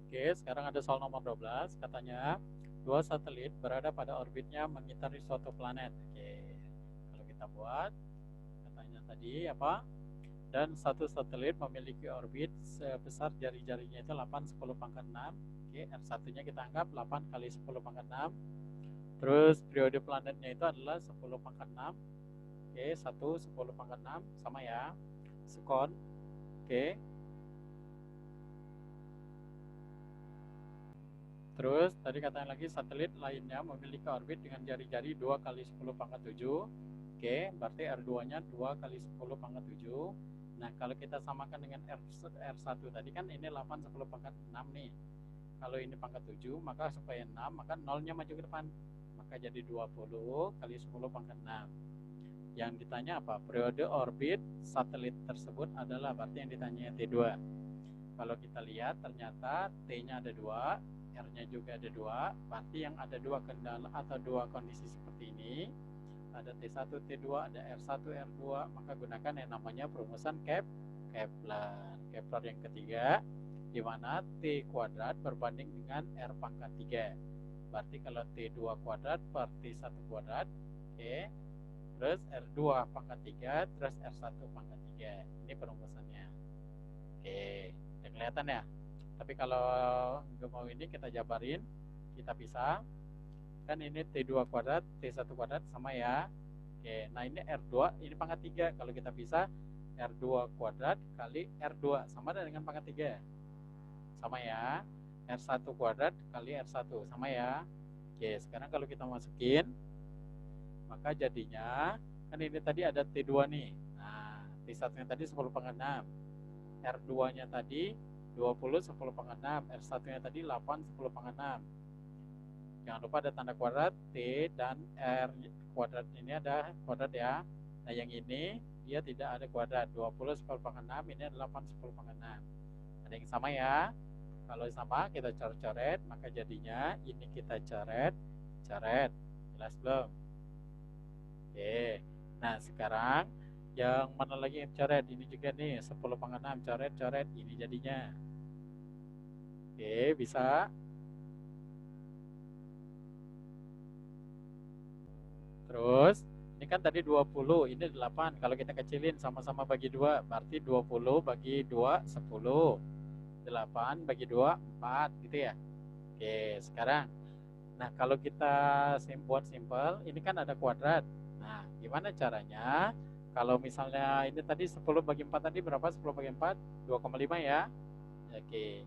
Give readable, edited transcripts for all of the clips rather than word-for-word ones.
Oke, sekarang ada soal nomor 12. Katanya, dua satelit berada pada orbitnya mengitari suatu planet. Oke, kalau kita buat, katanya tadi apa? Dan satu satelit memiliki orbit sebesar jari-jarinya itu 8 10 pangkat 6. Oke, R1-nya kita anggap 8 kali 10 pangkat 6. Terus periode planetnya itu adalah 10 pangkat 6. Oke, 1 10 pangkat 6 sama ya. Sekon. Oke. Terus tadi katanya lagi satelit lainnya memiliki orbit dengan jari-jari 2 kali 10 pangkat 7. Oke, berarti R2-nya 2 kali 10 pangkat 7. Nah, kalau kita samakan dengan R1 tadi kan ini 8 10 pangkat 6 nih. Kalau ini pangkat 7, maka supaya 6, maka nolnya maju ke depan. Maka jadi 20 kali 10 pangkat 6. Yang ditanya apa? Periode orbit satelit tersebut adalah, berarti yang ditanya T2. Kalau kita lihat ternyata T-nya ada 2, R-nya juga ada 2, berarti yang ada 2 kendala atau 2 kondisi seperti ini, ada T1, T2, ada R1, R2, maka gunakan yang namanya perumusan Kepler. Kepler yang ketiga, di mana T kuadrat berbanding dengan R pangkat 3. Berarti kalau T2 kuadrat per T1 kuadrat, oke, terus R2 pangkat 3, terus R1 pangkat 3. Ini perumusannya. Oke, udah kelihatan ya? Tapi kalau nggak mau ini kita jabarin, kita pisah. Kan ini T2 kuadrat, T1 kuadrat sama ya. Oke, nah ini R2, ini pangkat 3. Kalau kita pisah, R2 kuadrat kali R2 sama dengan pangkat 3. Sama ya. R1 kuadrat kali R1 sama ya. Oke, sekarang kalau kita masukin, maka jadinya, kan ini tadi ada T2 nih. Nah, T1-nya tadi 10 pangkat 6. R2-nya tadi 20 10 pangkat 6, R1-nya tadi 8 10 pangkat 6. Jangan lupa ada tanda kuadrat, T dan R kuadrat ini ada kuadrat ya. Nah, yang ini dia tidak ada kuadrat, 20 10 pangkat 6, ini adalah 8 10 pangkat 6. Ada yang sama ya. Kalau sama kita coret-coret, maka jadinya ini kita coret. Jelas belum? Oke. Nah, sekarang yang mana lagi yang coret? Ini juga nih, 10 pangkat 6, coret, ini jadinya. Oke, bisa. Terus, ini kan tadi 20, ini 8. Kalau kita kecilin sama-sama bagi 2, berarti 20 bagi 2, 10. 8 bagi 2, 4, gitu ya. Oke, sekarang. Nah, kalau kita buat simpel, ini kan ada kuadrat. Nah, gimana caranya? Kalau misalnya ini tadi 10 bagi 4 tadi berapa? 10 bagi 4, 2,5 ya. Oke.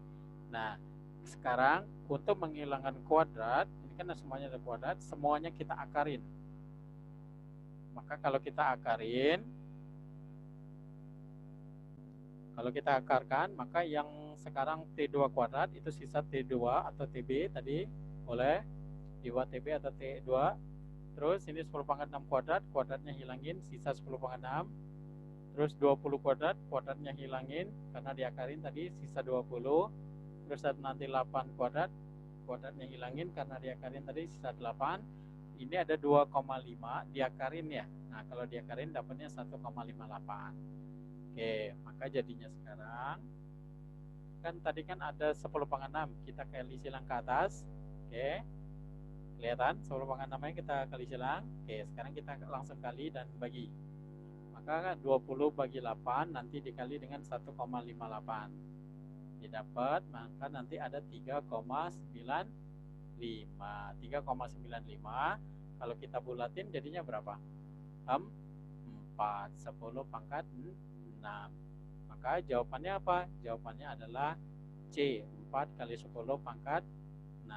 Nah, sekarang untuk menghilangkan kuadrat, ini kan semuanya ada kuadrat, semuanya kita akarin. Maka kalau kita akarkan, maka yang sekarang T2 kuadrat itu sisa T2 atau TB tadi, boleh dibuat TB atau T2. Terus ini 10 pangkat 6 kuadrat, kuadratnya hilangin, sisa 10 pangkat 6. Terus 20 kuadrat, kuadratnya hilangin karena diakarin tadi, sisa 20. Terus nanti 8 kuadrat, kuadratnya hilangin karena diakarin tadi, sisa 8. Ini ada 2,5 diakarin ya. Nah, kalau diakarin dapatnya 1,58. Oke, maka jadinya sekarang kan tadi kan ada 10 pangkat 6, kita kali silang ke atas. Oke, kelihatan 10 pangkat 6 kita kali silang. Oke, sekarang kita langsung kali dan bagi. Maka 20 bagi 8 nanti dikali dengan 1,58. Didapat, maka nanti ada 3,95. 3,95 kalau kita bulatin jadinya berapa? 4, 10 pangkat 6. Maka jawabannya apa? Jawabannya adalah C, 4 kali 10 pangkat 6.